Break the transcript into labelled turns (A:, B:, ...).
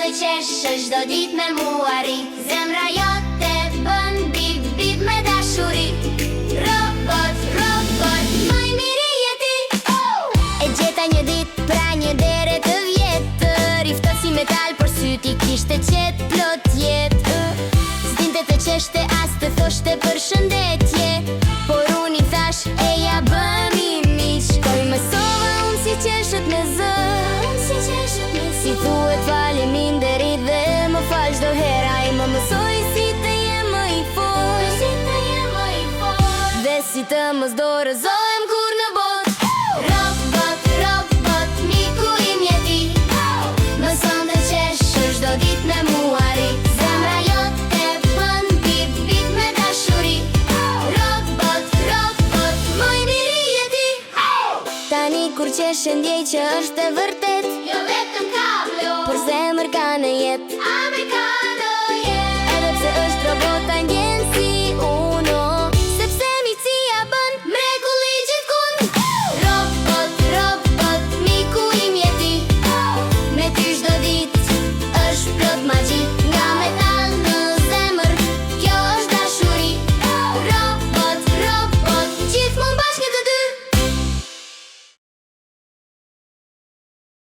A: dhe qeshë çdo ditë me mua rit. Zemra jote bën bip bip me dashuri. Robot, robot, më i miri je ti. E gjeta një ditë pra një dere të vjetër, i ftohtë si metal por syti kishte qet plot jetë. S'dinte të qeshte as të thoshte përshëndetje, por unë i thash e ja bëmi miq. Koj mësova unë si qeshët me zë, si thuhet faleminderit dhe më fal çdo herë. Ai më mësoi si të jem më i fortë, dhe si të mos dorëzohem kur në botë. Robot, robot, miku im je ti, mëson të qeshësh çdo ditë me mua rit. Zemra jote bën bip bip me dashuri. Robot, robot, më i miri je ti. Tani kur qeshe ndjej që është e vërtet, jo vetëm kablo, por zemër ka në jetë.